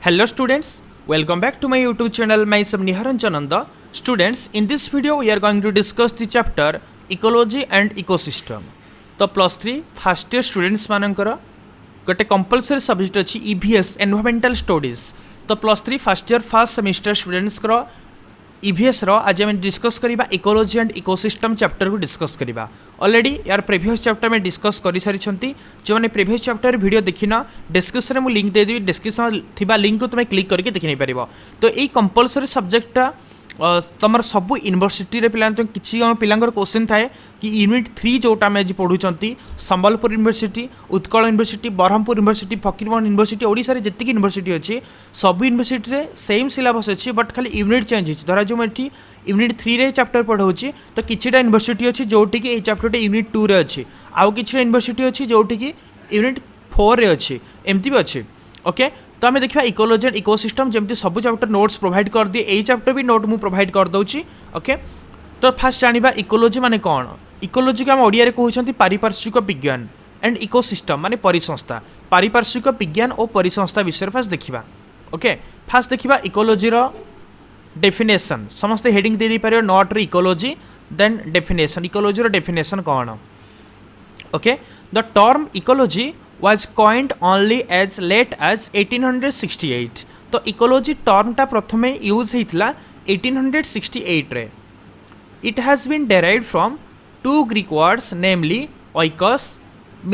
Hello students, welcome back to my YouTube channel. Myself Niharanjananda. Students, in this video we are going to discuss the chapter Ecology and Ecosystem. तो +3 first year students मानकर गोटे compulsory subject अच्छी EVS environmental studies. तो +3 first year first semester students EVS आज आम discuss करवा ecology and ecosystem chapter को discuss करवा. ऑलरेडी यार प्रीवियस चैप्टर में डिस्कस कर सारी जो मैंने प्रीवियस चैप्टर वीडियो देखना डिस्क्रिप्शन में लिंक देदेवी. डिस्क्रिप्शन थिबा लिंक को तुम क्लिक करके देखि नहीं पारिबो. तो यही कंपलसरी सब्जेक्टटा तुम सब यूनिवर्सिटी पे किसी पिलांर क्वेश्चन थाए कि यूनिट 3 जोटा आम आज पढ़ुंट Sambalpur university, Utkal university, Brahmapur university, Fakir Mohan university, Odisha रे जितकी यूनिवर्सिटी अच्छी सब यूनिवर्सिटी रे सेम सिलेबस अच्छी बट खाली यूनिट चेंज होती. धरा जो मुझे यूनिट 3 रे चैप्टर पढ़ाऊँगी तो किसीटा यूनिवर्सिटी अच्छी जोटि कि चैप्टर यूनिट 2 रे अच्छी, आउ कि यूनिवर्सिटी अच्छी जोटि कि यूनिट 4 रे अच्छी, एमती भी अच्छी. ओके, तो आम देखा इकोलोजी एंड इकोसिस्टम जमी सब चैप्टर नोट्स प्रोवाइड कर दिए. यही चैप्टर भी नोट मुझे प्रोवाइड कर दूसरी. ओके, तो फास्ट जाना इकोलोजी माने कौन. इकोलोजी को आम ओडिया कहते पारिपार्श्विक विज्ञान एंड इकोसिस्टम माने परिसंस्था. पारिपार्श्विक विज्ञान और परिसंस्था विषय फास्ट देखा. ओके, फास्ट देखा इकोलोजी डेफिनेशन. समस्ते हेडिंग दे पारे नॉट रे ecology then definition. Ecology definition कौन. Okay, the term ecology was coined only as late as 1868. तो इकोलोजी टर्मटा प्रथमे यूज होता 1868 रे. It has been derived from two Greek words namely oikos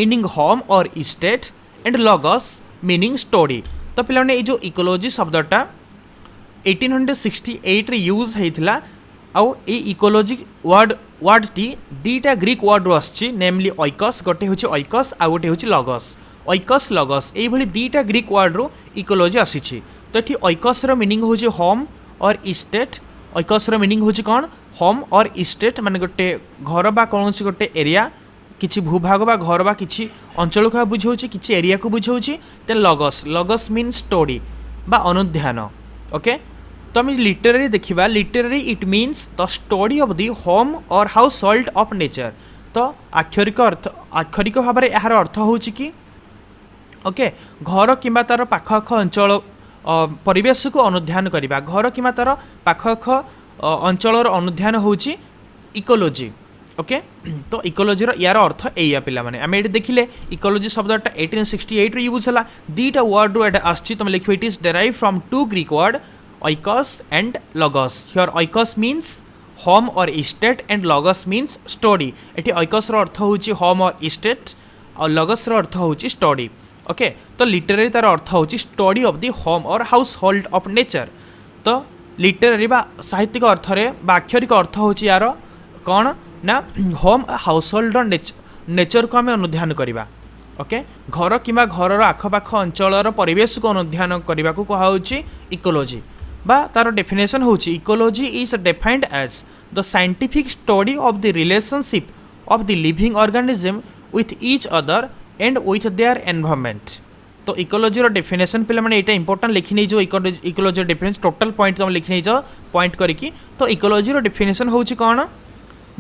meaning home or estate and logos meaning story. तो पिलाने जो ecology शब्दटा 1868 रे use होता आउ ए इकोलोजी वर्ड टी दीटा ग्रीक वर्ड आसी नेमली ओइकस. गोटे हूँ ओइकस आउ गोटे हूँ लगस. ओइकस लगस ये दीटा ग्रीक वर्ड रू इकोलोजी आसी. तो ये ओइकस मीनिंग हूँ होम और इस्टेट. ओइकस मीनिंग हूँ कौन होम और इस्टेट माने गोटे घर बा कौन गोटे एरिया किसी भूभाग बा घर बा किसी अंचल को बुझाऊँच किसी एरिया को बुझाऊँच. देन लगस लगस मीन स्टोरी बा अनुध्यान. ओके, तो आम लिटरेरी देखा literary it means the story of the home और हाउस होल्ड ऑफ नेचर. तो आक्षरिक भाव में यार अर्थ हूँ कि ओके घर कि तार पाखआख अंचल परिवेश को अनुध्यान करवा. घर कि तार पाखआख अंचल अनुध्यान हूँ इकोलोजी. ओके, तो इकोलोजी यार अर्थ एया पिला माने आम ये देखिले इकोलोजी शब्दटा 1868 रे यूज है. दीटा वर्ड रू आसी तुम लिख it is derive from two Greek word oikos and logos. Here oikos means home or estate and logos means story. Eighty oikos रो अर्थ होची home or estate और logos रो अर्थ होची story. ओके, तो लिटरेरी तार अर्थ होची story of the home or household of nature. तो literary बा साहित्यिक अर्थ रे बा अक्षरिक अर्थ होची यार कौन ना होम हाउसहोल्ड नेचर को आम अनुध्यान करवा. ओके, घर कि घर आखपाख अंचल परिवेश को अनुध्यान करने को कहुच्छी इकोलोजी बा तार डेफिनेशन होची ecology is defined as the scientific study of the relationship of the living organism with each other and with their environment. तो इकोलोजी डेफिनेशन पे मैंने यहाँ इंपोर्टेंट लिखी नहीं जो इकोलोजी डेफिनेशन टोटल पॉइंट तुम लिखी नहीं पॉइंट करी. तो इकोलोजी डेफिनेशन होची कौन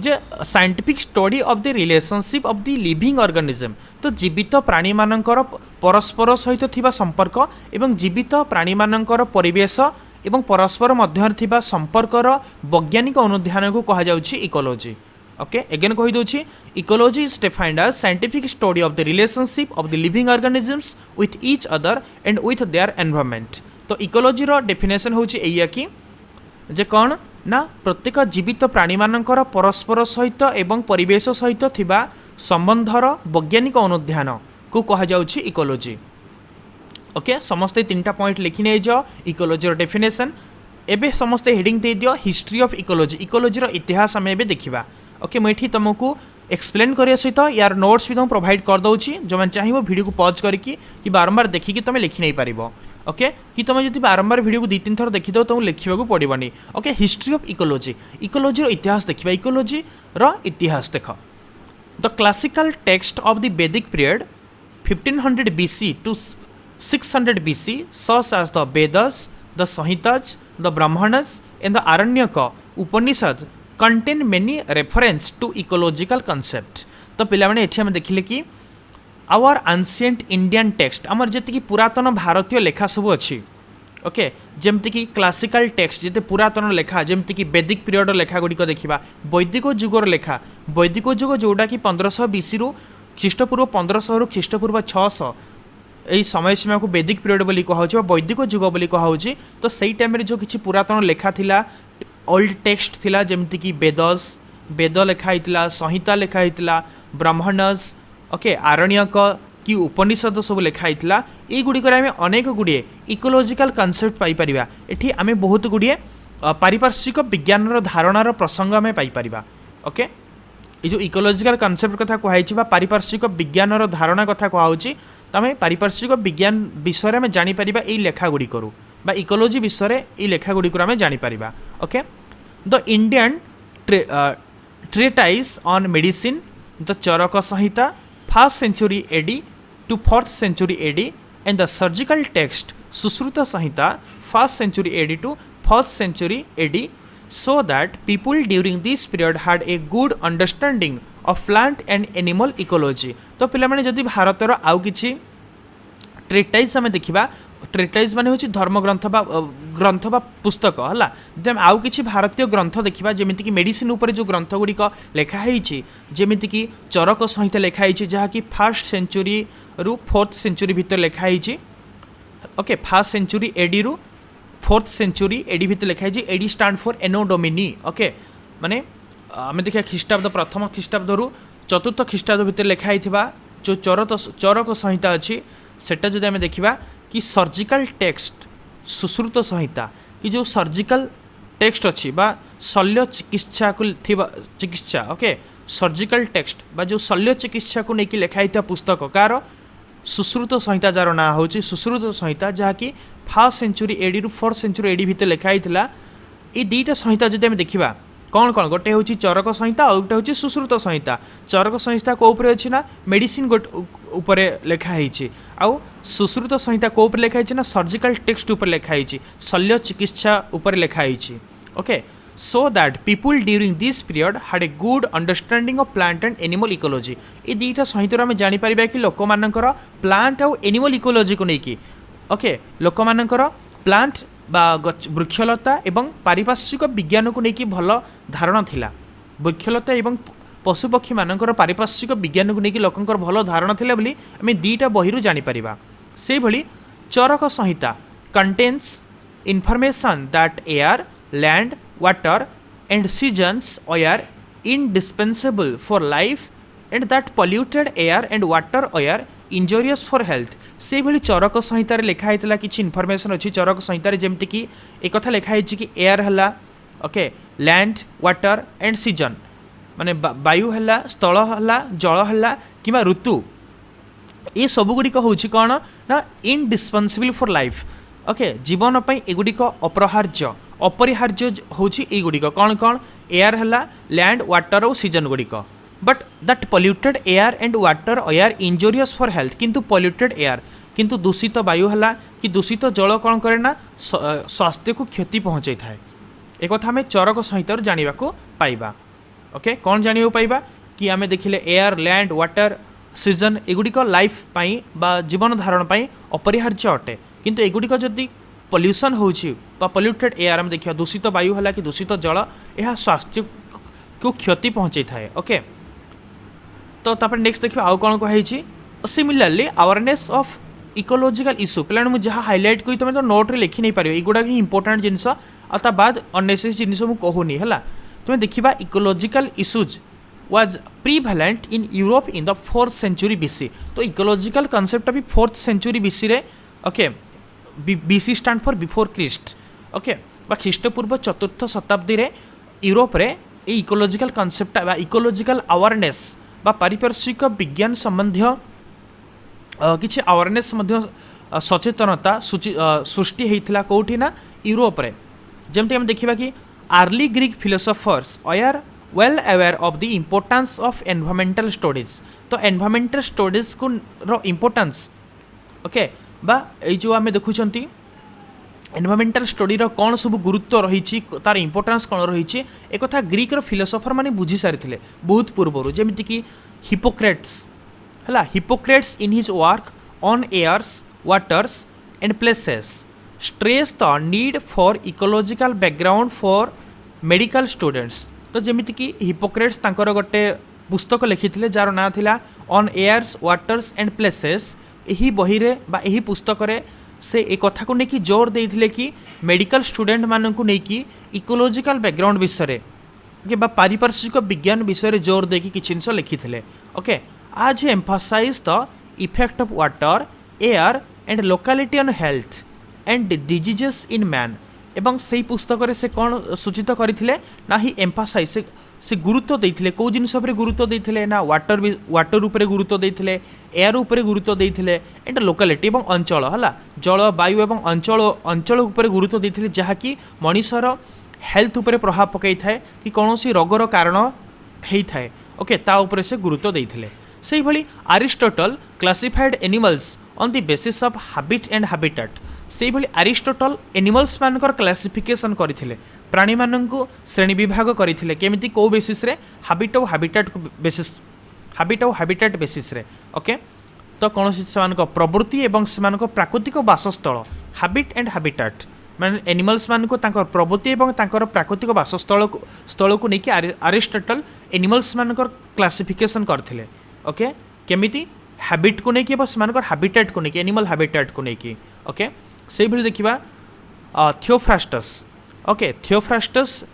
जे scientific study of the relationship of the living organism. तो जीवित प्राणी मानकर परस्पर सहित थिबा संपर्क एवं जीवित प्राणी मानकर परिवेश एवं परस्पर मध्य थिबा संपर्कर वैज्ञानिक अनुध्यान को कहा जाउछि इकोलोजी. ओके, अगेन कहि दोछि ecology is defined as scientific study of the relationship of the living organisms with each other and with their environment. तो इकोलोजी रो डेफिनेशन होछि एया कि जे कौन ना प्रत्येक जीवित प्राणी मानकर परस्पर सहित एवं परिवेश सहित थिबा संबंधर वैज्ञानिक अनुध्यान को कहा जाउछि इकोलोजी. ओके, समस्ते 3टा पॉइंट लिखि नै जाओ इकोलोजी डेफिनेशन. एबे समस्ते हेडिंग दे दियो हिस्ट्री ऑफ इकोलोजी. इकोलोजी इतिहास आम एबे देखिबा. ओके, मुझे तुमको एक्सप्लेन करने सहित यार नोट्स भी तुम प्रोवाइड कर दूसरी. जो मैंने चाहिए वीडियो को पॉज करके कि बारंबार देखिकी तुम लिखि नहीं पार. ओके, कि तुम जो बारंबार वीडियो को 2-3 थर देखी तुम लिखा पड़ोनी. Okay, history of ecology. Ecology इतिहास देखा. इकोलोजी इतिहास देख the classical text of the Vedic period 1500 BC to 600 BC such as the Vedas, the Samhitas, the Brahmanas and the Aranyaka Upanishad contain many reference to ecological concept. तो पिला माने एठी हम देखिले कि आवर एंशिएंट इंडियन टेक्स्ट आमर जी पुरातन भारतीय लेखा सब अच्छी ओके जमती कि क्लासिकल टेक्स्ट जिते पुरातन लेखा जमती कि वैदिक पीरियड लेखा गुड़िक देखा वैदिक जुगर लेखा वैदिक जुग जोटा कि 1500 बीसी रु ख्रीष्टपूर्व 1500 रु ख्रीष्टपूर्व 600 यही समय सीमा को वैदिक पीरियड बोली कहुचे वैदिक जुग बोली कहुचे तो सही टाइम जो किसी पुरातन लेखा थिला ओल्ड टेक्स्ट थिला जमती कि वेद लेखाई संहिता लेखाई ब्राह्मणस ओके आरण्यक कि उपनिषद सब लेखाई ये गुड़िक आम अनेक गुड़िए इकोलोजिकल कनसेप्ट पाइपर ये आम बहुत गुड़िए पारिपार्श्विक विज्ञान धारणार प्रसंग आम पाइपर ओके ये जो इकोलोजिकल कनसेप्ट कथा कहुई पारिपार्श्विक विज्ञान धारणा कथा कहुच्छी तो आम पारिपार्श्विक विज्ञान विषय में जापर यही लेखा गुड़िकरू बा इकोलोजी विषय ये लेखा गुड़िक आम जापर okay the Indian treatise on medicine the Charaka Samhita 1st century AD to 4th century AD and the surgical text Susruta Samhita 1st century AD to 4th century AD so that people during this period had a good understanding of plant and animal ecology. तो पिला माने जदि भारतर आउ किछि ट्रेटाइज आम देखा ट्रेटाइज माने होछि धर्मग्रंथ बा पुस्तक है जब आम आउ किछि भारतीय ग्रंथ देखा जमीक कि मेडिसिन उपर जो ग्रंथ गुड़िक लेखाई जमीक कि चरक संहिता लेखाई जहाँकि 1st century रु 4th century भितर लेखाई ओके 1st century AD रु 4th century AD भितर लेखाई AD stand for anno domini okay माने आम देखा ख्रीष्टाब्द प्रथम ख्रीष्टाब्द रु 4th ख्रीष्टाब्द भितर लेखाई जो चरक संहिता अच्छी सेटा जदि आम देखा कि सर्जिकल टेक्स्ट सुश्रुत संहिता कि जो सर्जिकल टेक्स्ट अच्छी बा शल्य चिकित्सा को चिकित्सा ओके सर्जिकल टेक्स्ट बा जो शल्य चिकित्सा को लेकिन लेखाई पुस्तक कार सुश्रुत संहिता जार ना हूँ सुश्रुत संहिता जहाँकि 1st century AD रु 4th century AD भितर लेखाई ये दुईटा संहिता जब आम देखा कौन कौन गोटे हूँ चरक संहिता और गोटे हूँ सुश्रुत संहिता चरक संहिता कौपर अच्छी ना मेडिसिन गोटे लेखाई आउ सुश्रुत संहिता कौपर लेखाई ना सर्जिकल टेक्स्ट उपर लेखाई शल्य चिकित्सा उपर लेखाई okay so that people during this period had a good understanding of plant and animal ecology ये दुईटा संहिता आम जापर कि लोक मानकर प्लांट आउ एनिमल इकोलॉजी को लेकिन ओके लोक मानकर प्लांट बा वृक्षलता एवं पारिपार्श्विक विज्ञान को लेकिन भल धारणा थिला वृक्षलता एवं पशुपक्षी मानकर पारिपार्श्विक विज्ञान को लेकिन लोकंकर भल धारणा थिला बोली आम दुईटा बहिरू जापर से भली Charaka Samhita contains information that air land water and seasons are indispensable for life and that polluted air and water are injurious for health से भली चरक संहितार लिखाई किसी इनफॉरमेशन अच्छी चरक संहितार जमती कि एक कथा लिखाई कि एयर है okay land water and season माने वायु है स्थल है जल है कि ऋतु ये सब गुड़िक हूँ कौन ना इनडिस्पेंसेबल फॉर लाइफ ओके जीवन पर एगुड़िक अपरिहार्य अपरिहार्य हूँ युड़िक कौन कौन एयर है लैंड वाटर और सीजन गुड़िक but that polluted air and water are injurious for health किंतु पॉल्यूटेड एयर किंतु दूषित वायु है कि दूषित जल कौन करे ना स्वास्थ्य को क्षति पहुँचाई थाए एक कथा आम चरक संहिता जाना पाइबा ओके कौन जाना पाइबा कि आम देखिले एयर लैंड वाटर सीजन एगुड़िक लाइफ पाई बा जीवन धारण पाई अपरिहार्य अटे किंतु एगुड़िक जदि पॉल्यूशन होछि बा पॉल्यूटेड एयर आम देखिए दूषित वायु है कि दूषित जल यह स्वास्थ्य को क्षति पहुँचाई थाए ओके तो तापर नेक्स्ट देखिए आउ कौन कही similarly awareness of ecological issue पे मुझे जहाँ हाइलाइट करी तुम तो नोट रे लिखी नहीं पार युवा ही इंपोर्टेंट जिनस और बाद अननेसेसरी जिनस मुझे कहूनी है तुम्हें देखा ecological issues was prevalent in Europe in the 4th century BC तो इकोलॉजिकल कॉन्सेप्ट भी 4th century BC रे okay BC stand for before Christ okay ख्रीष्टपूर्व 4th शताब्दी रे यूरोप रे इकोलॉजिकल कॉन्सेप्ट इकोलॉजिकल अवेयरनेस बा पारिपार्श्विक विज्ञान संबंधी किसी अवेयरनेस सचेतनता सृष्टि होता कौटी ना यूरोप रे जमती हम देखा कि early Greek philosophers are well aware of the importance of environmental studies तो एनवायरमेंटल स्टडीज को रो इम्पोर्टेंस ओके बा जो आम देखुं एनवायरमेंटल स्टडी कौन सब गुरुत्व रही तार इम्पोर्टेंस कौन रही एक कथा ग्रीक फिलोसोफर माने बुझी सारी बहुत पूर्वर जमीती कि हिपोक्रेट्स है Hippocrates in his work on airs waters and places stress the need for ecological background for medical students। तो जमिति कि हिपोक्रेट्स तांकर गोटे पुस्तक लिखिथिले जार ना थिला on airs waters and places. एही बही रे बा एही पुस्तक रे से ए कथा को नेकी जोर देइथिले कि मेडिकल स्टूडेंट माननकु नेकी इकोलॉजिकल बैकग्राउंड विषय के बा पारिपार्श्विक विज्ञान विषय जोर देकी किछि जिंस लिखिथिले। ओके, आज emphasize the effect of water air and locality on health and diseases in man. एवं से पुस्तक रे से कौन सूचित करथिले ना ही एम्फसाइज से गुरुत्व देइथिले को जिनस उपरे गुरुत्व देइथिले ना वाटर उपरे गुरुत्व देइथिले एयर उपरे गुरुत्व देइथिले एंड लोकालिटी एवं अंचल हला जल वायु एवं अंचल उपरे गुरुत्व देइथिले जहा कि मनुष्यर हेल्थ उपरे प्रभाव पकई थाए कि कौनसी रोगर कारण हेई थाए। ओके, ता उपरे से गुरुत्व देइथिले। सेही भली Aristotle classified animals on the basis of habit and habitat. सेही भली अरिस्टोटल एनिमल्स मानकर क्लासिफिकेशन करथिले, प्राणी माननकु श्रेणी विभाग करथिले केमिति को बेसिस रे हैबिट और हैबिटेट बेसिस रे। ओके, तो कौनसी सेमानक प्रवृत्ति एवं सेमानक प्राकृतिक वासस्थल हैबिट एंड हैबिटेट माने एनिमल्स मानकु तांकर प्रवृत्ति एवं तांकर प्राकृतिक वासस्थल को नेकी अरिस्टोटल एनिमल्स मानकर क्लासिफिकेशन करथिले। ओके, केमिति हैबिट को नेकी बस मानकर हैबिटेट को नेकी एनिमल हैबिटेट को नेकी। ओके, से भली देखिबा Theophrastus. Okay, Theophrastus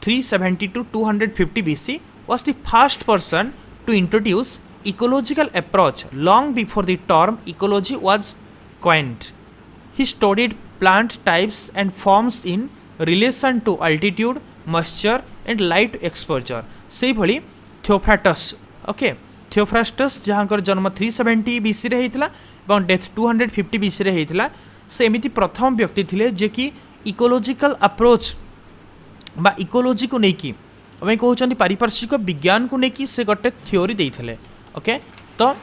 370 to 250 BC was the first person to introduce ecological approach long before the term ecology was coined. He studied plant types and forms in relation to altitude, moisture and light exposure। से भली Theophrastus. Okay, Theophrastus जहाँकर जन्म 370 BC रे हेइतिला एवं death 250 BC रे हेइतिला। से एमिति प्रथम व्यक्ति थिले जे कि इकोलॉजिकल अप्रोच बा इकोलॉजी को नेकी आम कहते पारिपार्श्विक विज्ञान को लेकिन से गोटे थ्योरी देइथिले। ओके, तो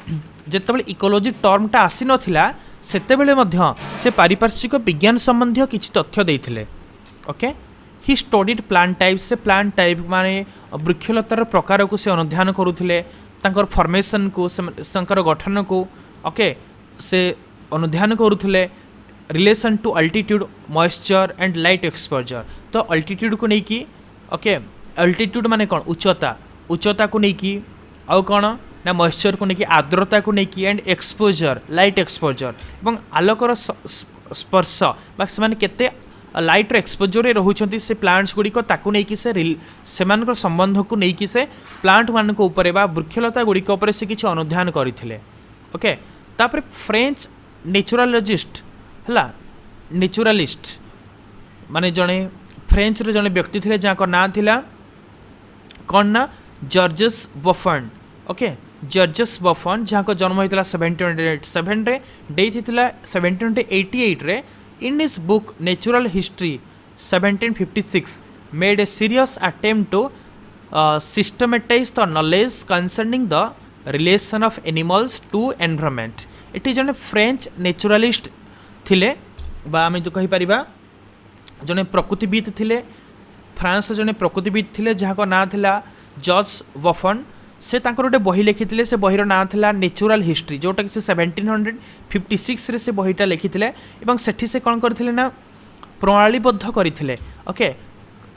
जितेबाला इकोलॉजी टर्मटा आसी नथिला सेतेबेले मध्य से पारिपार्श्विक विज्ञान संबंधी किछि तथ्य देइथिले। Okay, he studied plant type. से प्लांट टाइप माने वृक्षलतार प्रकार को से अनुध्यान करुथिले, तांकर फॉर्मेशन को संकर गठन को ओके से अनुध्यान करुथिले। Relation to altitude, moisture and light exposure. तो अल्टीट्यूड को लेकिन ओके, अल्टीट्यूड माने कौन उच्चता को लेकिन आउ कौन ना मॉइस्चर को लेकिन आर्द्रता को लेकिन एंड एक्सपोजर लाइट एक्सपोजर एवं आलोकर स्पर्श बा से केते लाइट एक्सपोजर रे रहउछंती से प्लांट्स गुड़िक ताकू नहीं से मानकर संबंध को नहीं से प्लांट मान ऊपर बा वृक्षलता गुड़िक उपर से किछि अनुध्यान करथिले। ओके, तापर फ्रेंच नेचुरालॉजिस्ट हला नेचुरालिस्ट माने जड़े फ्रेंच रे जड़े व्यक्ति थे जहाँ ना थिला कौन ना Georges Buffon. Okay, Georges Buffon जहाँ जन्म होता 1787 रे, डेथ होता 1788 रे। In his book natural history 1756 made a serious attempt to systematize the knowledge concerning the relation of animals to environment. एटी जड़े फ्रेंच नेचुरालिस्ट थिले बा आम जो कहीपर जड़े प्रकृतिविद थिले। फ्रांस जड़े प्रकृतिविद थिले जहाँ ना थिला जॉर्ज बफन। से तांकर गोटे बही लिखिथिले, से बहीर ना थिला नेचुरल हिस्ट्री, जोटा कि से 1756 रे से बहीटा लिखिथिले एवं सेठी से कौन करथिले ना प्रणालीबद्ध करथिले। ओके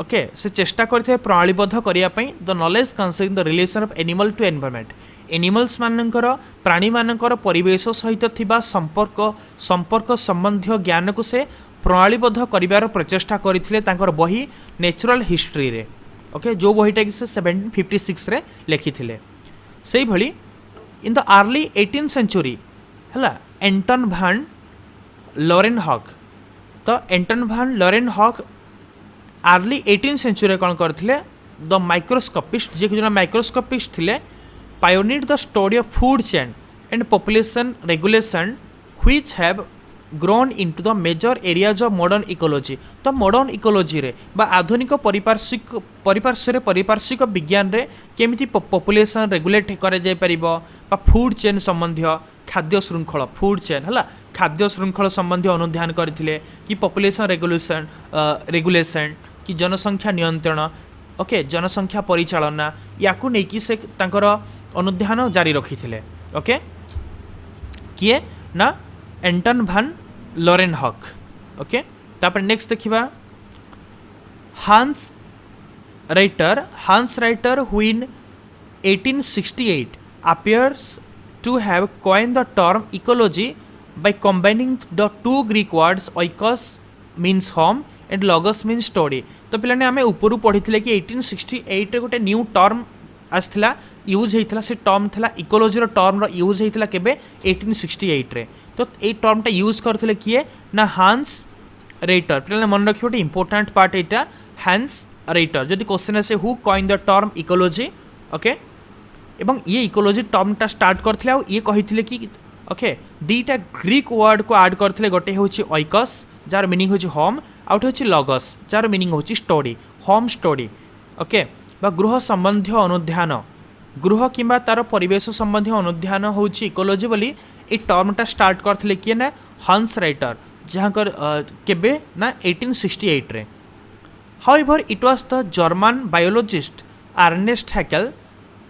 ओके, से चेष्टा करथिले प्रणालीबद्ध करिया पई the knowledge concerning the relation of animal to environment. Animals मानकर प्राणी मानकर परिवेश सहित थिबा संपर्क संबंधी ज्ञान को से प्रणालीबद्ध करिवार प्रचेष्टा करथिले तांकर बही नेचुरल हिस्ट्री रे। ओके, जो बहीटा कि से 1756 रे लिखिथिले। सेही भली in the early 18th century हला एंटन भान लॉरेनहॉक। तो एंटन भान लॉरेनहॉक अर्ली 18th सेंचुरी कौन करथिले द माइक्रोस्कोपिस्ट, जे कि जो माइक्रोस्कोपिस्ट थिले pioneered the study of food chain and population regulation which have grown into the major areas of modern ecology। तो मॉडर्न इकोलॉजी रे बा आधुनिक पारिपार्श्विक विज्ञान रे केमिति पॉपुलेशन रेगुलेट करे जाय परिबो बा फूड चेन संबंधी खाद्य श्रृंखल फूड चेन हला खाद्य श्रृंखल संबंधी अनुध्यान करथिले कि पॉपुलेशन रेगुलेशन कि जनसंख्या नियंत्रण। ओके, जनसंख्या परिचालना याकू नहीं कि से तांकर अनुध्यान जारी रखी थे। ओके, किए ना एंटन भान लॉरेनहॉक। ओके तापर नेक्स्ट देखिबा हांस writer who in 1868 appears to have coined the term ecology by combining the two Greek words oikos means home and logos means story। तो पिलाने आमे ऊपर पढ़ी कि 1868 रे गोटे न्यू टर्म आसला यूज होता से टर्म था इकोलोजी टर्म यूज होता केबे 1868 रे। तो ये टर्मटा यूज करते किए ना हांस रेटर पिलाने मन रखिए गोटे इंपोर्टाट पार्ट यहाँ हांस रेटर जदि क्वेश्चन आसे who coin the term ecology okay एवं ये इकोलोजी टर्मटा स्टार्ट करथिले आ ये कहिथिले कि ओके दीटा ग्रीक वर्ड को ऐड करथिले गोटे होची ओइकस जार मीनिंग होची होम आउट होची लॉगस जार मीनिंग होची स्टोरी होम स्टोरी ओके बा गृह संबंधी अनुध्यान गृह किंबा तार परिवेश संबंधी अनुध्यान होची इकोलोजी बोली ए टर्मटा स्टार्ट करथिले किए ना हांस राइटर जहाँ केबे ना 1868 रे। However, it was the German biologist Ernest Haeckel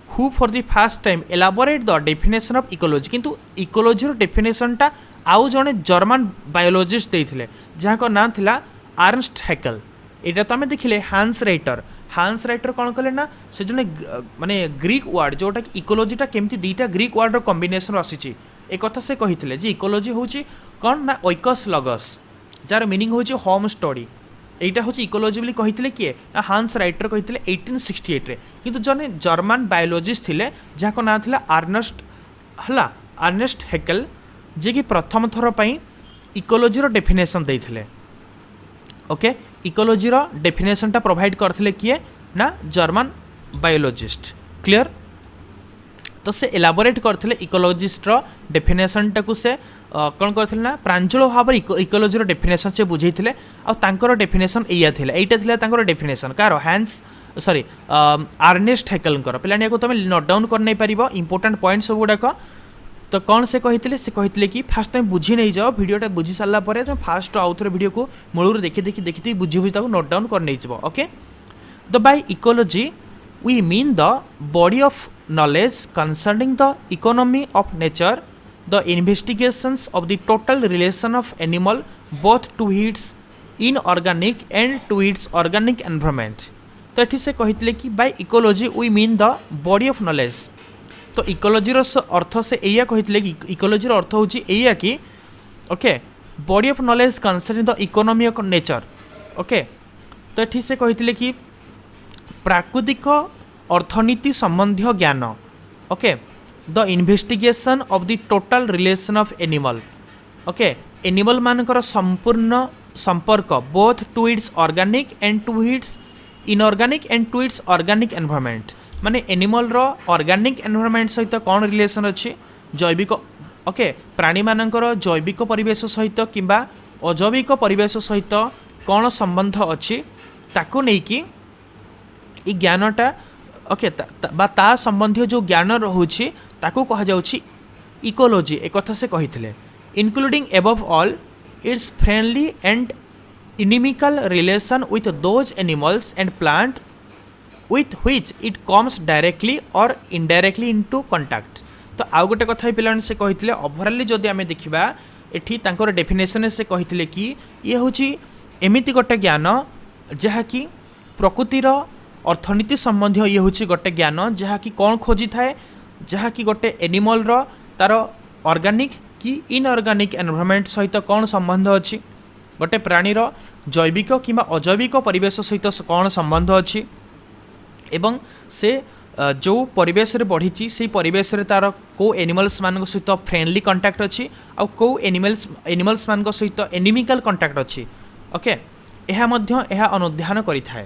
who for the first time elaborated the definition of ecology। किंतु इकोलोजी डेफिनेशन टा आउ जने जर्मन बायोलोजिस्ट देइथिले जहाँ को नाम थिला आर्नस्ट हैकेल। एटा तो आमे देखिले हांस राइटर कौन कले ना से जने माने ग्रीक वर्ड जोटा कि इकोलोजीटा केमती दीटा ग्रीक वर्ड रो कॉम्बिनेशन आसीची ए कथा से कहिथिले जे इकोलोजी होची कौन ना ओइकस लॉगस जार मीनिंग होची होम स्टोरी एटा हूँ इकोलोजी बोली कही किए ना हांस राइटर कही 1868 रे किंतु जने जर्मन बायोलोजिस्ट थिले जहाँ ना था आर्नेस्ट हैकेल जे कि प्रथम थर पर इकोलोजी डेफिनेशन देइथिले ओके इकोलोजी डेफिनेशनटा प्रोवाइड करथिले किए ना जर्मन बायोलोजिस्ट क्लियर। तो से एलाबोरेट करथिले इकोलोजिस्ट डेफिनेशन टाकू से कौन करथिले ना प्रांजल भाव इकोलोजी डेफिनेशन से बुझेइथिले आ तांकर डेफिनेशन एया थिला एटा थिला तांकर डेफिनेशन कार हांस सॉरी आर्नेस्ट हैकेलकर पिलानी को तुम नोट डाउन कर नहीं पारिबो इंपोर्टेंट पॉइंट सब गुड़ाक। तो कौन से कही कि फास्ट तुम बुझी नहीं जाओ भिडियोटा बुझी सारा पर तुम फास्ट आउ थे भिडियो को मूलर देखी बुझी बुझी नोट डाउन कर नहीं जाओ okay. The by ecology we mean the body of knowledge concerning the economy of nature, the investigations of the total relation of animal both to its inorganic and to its organic environment। तो ये से कहते कि by ecology we mean the body of knowledge. तो इकोलोजीर अर्थ से या कहते कि इकोलोजीर अर्थ हूँ या कि okay body of knowledge concerning the economy of nature okay. तो ये से कहते कि प्राकृतिक अर्थनीति संबंधी ज्ञान okay the investigation of the total relation of animal okay animal मानकर संपूर्ण संपर्क both to its organic and to its inorganic and to its organic environment माने एनिमल रो ऑर्गेनिक एनवायरनमेंट सहित कौन रिलेशन अच्छी जैविक ओके प्राणी मानकर जैविक परिवेश सहित किंबा अजैविक परिवेश सहित कौन संबंध अच्छी ताको नेकी ई ज्ञानटा ओके ता संबंधी जो ज्ञान रोचे ताको कहा जाउछि इकोलोजी एक कथा से कही including above all it's friendly and inimical relation with those animals and plant with which it comes directly और इनडायरेक्टली इनटू कांटेक्ट। तो आउ गोटे कथा पिलाने से कही ओभरअली जदि आमे देखिबा एठी तांकर डेफिनेशन से कही कि ये होची एमिति गोटे ज्ञान जहा कि प्रकृतिर अर्थनीति संबंधी ये हूँ गोटे ज्ञान जहाँ कि कौन खोजी थाए जहाँ कि गोटे एनिमल तार ऑर्गेनिक कि इनऑर्गेनिक एनवायरनमेंट सहित कौन संबंध अच्छी गोटे प्राणीर जैविक किंबा अजैविक परिवेश सहित कौन संबंध अच्छी एवं से जो परिवेश रे बढ़ी से परिवेश रे तार को एनिमल्स मान सहित फ्रेंडली कांटेक्ट अच्छी आउ को एनिमल्स मान सहित एनिमिकल कांटेक्ट अच्छी ओके यह अनुध्यान करें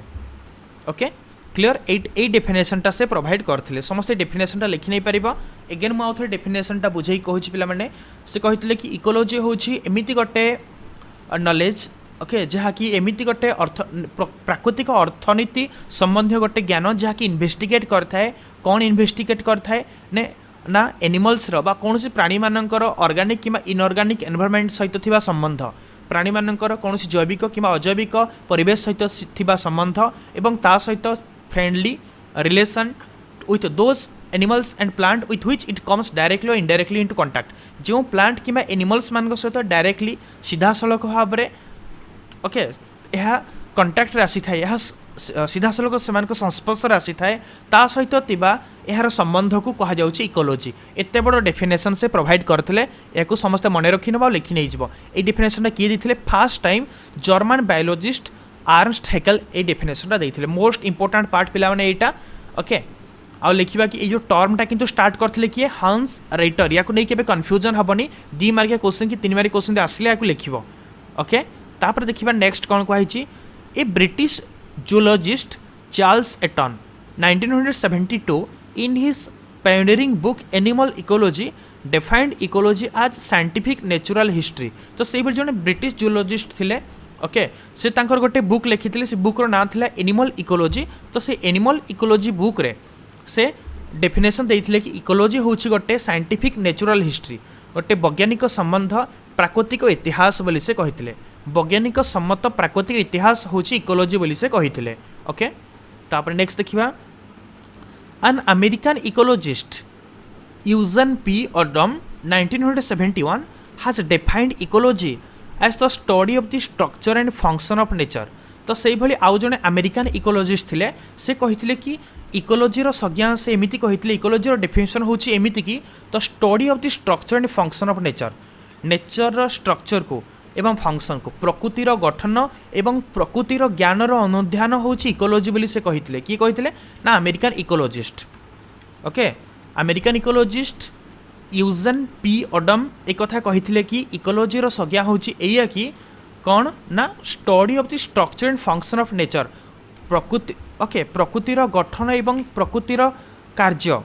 ओके क्लियर ए डेफिनेशनटा से प्रोवाइड करथिले समस्त डेफिनेशनटा लिखि नहीं पारिबा एगेन मु आउथरे डेफिनेशनटा बुझेई कहूछि पिला माने से कहितले कि इकोलोजी होछि एमिति गोटे नॉलेज ओके जहाँ कि एमिति गोटे अर्थ प्राकृतिक अर्थनीति संबंधी गोटे ज्ञान जहाँ कि इन्वेस्टिगेट करथाए कौन इन्वेस्टिगेट करथाए ने ना एनिमल्स रो बा कोनोसी प्राणी मानकर ऑर्गेनिक किंबा इनऑर्गेनिक एनवायरनमेंट सहित थिबा संबंध प्राणी मानकर कोनोसी जैविक किंबा अजैविक परिवेश सहित थिबा संबंध एवं ता सहित friendly relation with those animals and plant with which it comes directly और इनडायरेक्टली इनटू कांटेक्ट जो प्लांट किंबा एनिमल्स मान सहित डायरेक्टली सीधा सड़क भाव में ओके यह कंटाक्ट आसी थाए यह सीधा सलख से संस्पर्श आसी थाए ता सहित तिबा यार संबंध को कहा जाउछि इकोलॉजी एते बड़ डेफिनेशन से प्रोवाइड करथिले याकू समस्त मने रखि नबा लिखि नै जिवो ए डेफिनेशन किए दिथिले first time German biologist Ernst Haeckel ए डेफिनेशन देथिले मोस्ट इंपोर्टेंट पार्ट पिला माने एटा ओके आ लिखिबा कि ए जो टर्मटा किंतु स्टार्ट करथिले किए हांस रेटर याकू नै केबे कंफ्यूजन हबनी 2 मार्किया क्वेश्चन कि 3 मार्किया क्वेश्चन आसिले याकू लिखिबो ओके तापर देखिबा next cone कहैछि A British zoologist Charles Eaton 1972 in his pioneering book Animal Ecology defined ecology as scientific natural history तो से भली जने ब्रिटिश जूलॉजिस्ट थिले ओके से तांकर गोटे बुक लिखिथिले से बुक रो नाम थिला एनिमल इकोलॉजी तो से एनिमल इकोलॉजी बुक रे से डेफिनेशन देइथिले कि इकोलॉजी होछि गोटे साइंटिफिक नेचुरल हिस्ट्री गोटे वैज्ञानिक संबंध प्राकृतिक इतिहास बोली से कहिथिले वैज्ञानिक सम्मत प्राकृतिक इतिहास होछि इकोलॉजी बोली से कहिथिले ओके तापर नेक्स्ट देखिबा an American ecologist Eugene P Odum 1971 has defined ecology as the study of the structure and function of nature तो से भली आउ जने अमेरिकन इकोलॉजिस्ट थिले से कहिथिले कि इकोलॉजी रो संज्ञा से एमिति कहिथिले इकोलॉजी रो डेफिनेशन होछि एमिति कि the study of the structure and function of nature nature रो स्ट्रक्चर को एवं फंक्शन को प्रकृतिर गठन एवं प्रकृतिर ज्ञानर अनुध्यान होछि इकोलॉजी बोली से कहिथिले कि कहिथिले ना American ecologist okay American ecologist Eugene P Odum एक कथा कहिथिले कि इकोलॉजी रो संज्ञा होछि एया कि कोन ना study of the structure and function of nature प्रकृति ओके प्रकृतिर गठन एवं प्रकृतिर कार्य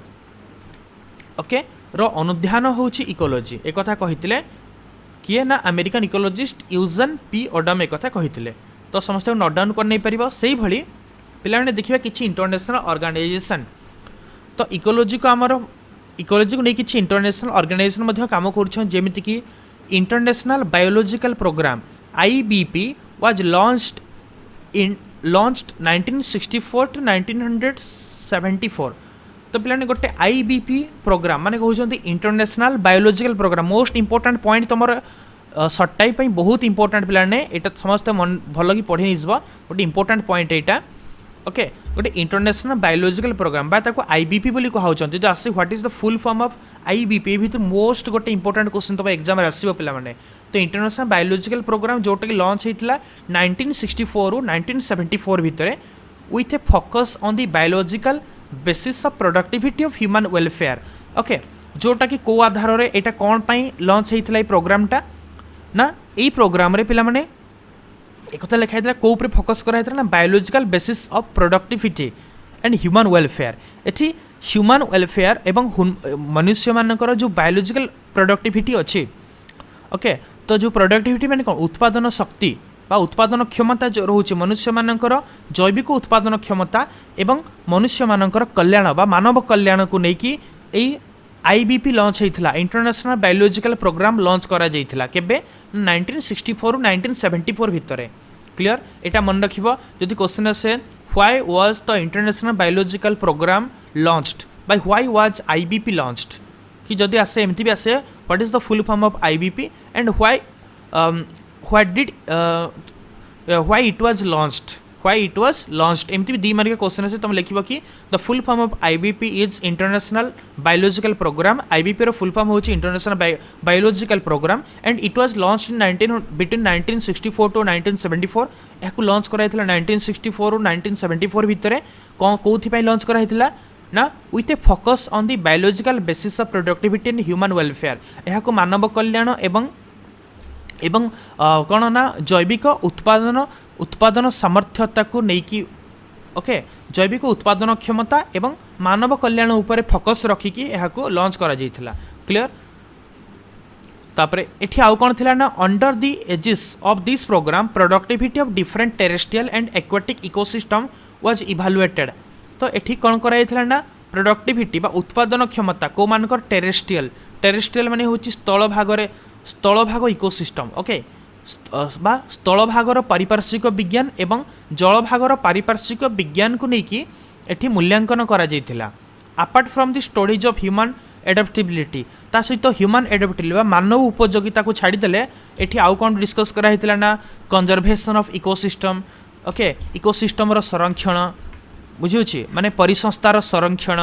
ओके रो अनुध्यान होछि इकोलॉजी एक कथा कहिथिले किए ना American ecologist Eugene P Odum एक कथा कहिथिले तो समस्त नोट डाउन कर नै परिबो सेही भली पिलाने देखिबा किछि इंटरनेशनल ऑर्गेनाइजेशन तो इकोलॉजी को हमर इकोलॉजी को नै किछि इंटरनेशनल ऑर्गेनाइजेशन मध्ये काम करूछन जेमिति कि international biological program IBP was launched 1964 to 1974 तो पिलाने गोटे आईबीपी प्रोग्राम माने कहउछन्ती international biological program most important point तमर शॉर्ट टाइप पई बहुत इंपोर्टेंट पिलाने एटा समस्त मन भलो की पढि निजबा गोटे इंपोर्टेंट पॉइंट एटा ओके गोटे इंटरनेशनल बायोलॉजिकल प्रोग्राम बा ताको आईबीपी बोली कहउछन्ती जो आसे what is the full form of IBP भी तो मोस्ट गोटे इंपोर्टेंट क्वेश्चन तब एग्जाम रे आसीबो पिला माने तो इंटरनेशनल बायोलॉजिकल प्रोग्राम जोटा कि लॉन्च हेतिला 1964 रु 1974 भितरे with a focus on the biological basis of productivity of human welfare okay जोटा कि को आधार रे एटा कोन पई लॉन्च हेतिला ए प्रोग्रामटा ना ए प्रोग्राम रे पिला माने एक कथा लिखा हेतिला को ऊपर फोकस करा हेतिला ना biological basis of productivity and human welfare एठी ह्यूमन वेलफेयर एवं मनुष्य मानकर जो बायोलॉजिकल प्रोडक्टिविटी अछि ओके तो जो प्रोडक्टिविटी माने कोन उत्पादन शक्ति बा उत्पादन क्षमता जो रोचे मनुष्य मानकर जैविक उत्पादन क्षमता एवं मनुष्य मानकर कल्याण बा मानव कल्याण को लेकिन यही आईबीपी लॉन्च होता इंटरनेशनल बायोलॉजिकल प्रोग्राम लॉन्च करा जाइथिला केबे 1964 1974 भितर क्लियर एटा मन रखिबो जदि क्वेश्चन आसे why was the international biological programme launched by why was IBP launched कि जदि आसे एमती भी आसे what is the full form of IBP and why why it was launched एमती भी 2 मार्क क्वेश्चन है तुम लिखिबो कि the full form of IBP is international biological program IBP रो फुल फॉर्म होची international biological program and it was launched in between 1964 to 1974 याकू launch कराइथिला 1964 और 1974 भितरे कोथि पई लॉन्च कराइथिला ना with a focus on the biological basis of productivity and human welfare याकू मानव कल्याण एवं कौन ना जैविक उत्पादन सामर्थ्यता को लेकिन ओके जैविक उत्पादन क्षमता एवं मानव कल्याण उपर फोकस रखिकी यहाँ लॉन्च करा जाइथिला क्लियर तापरे एठी आउ कौन थिला ना under the aegis of this program productivity of different terrestrial and aquatic ecosystem was evaluated तो एठी कौन करा जाइथिला ना प्रोडक्टिविटी बा उत्पादन क्षमता को मानकर टेरेस्ट्रियल माने होची स्थलभाग इकोसिस्टम ओके बा स्थलभागर पारिपार्श्विक विज्ञान एवं जलभागर पारिपार्श्विक विज्ञान को लेकिन एठी मूल्यांकन करा जाइथिला apart from the studies of human adaptability ता सहित ह्यूमन एडाप्टेबिलिटी मानव उपयोगिता को छाड़ीदे ये आउ कौन डिस्कस कराई ना conservation of ecosystem okay ecosystem संरक्षण बुझी माने परिसंस्थार संरक्षण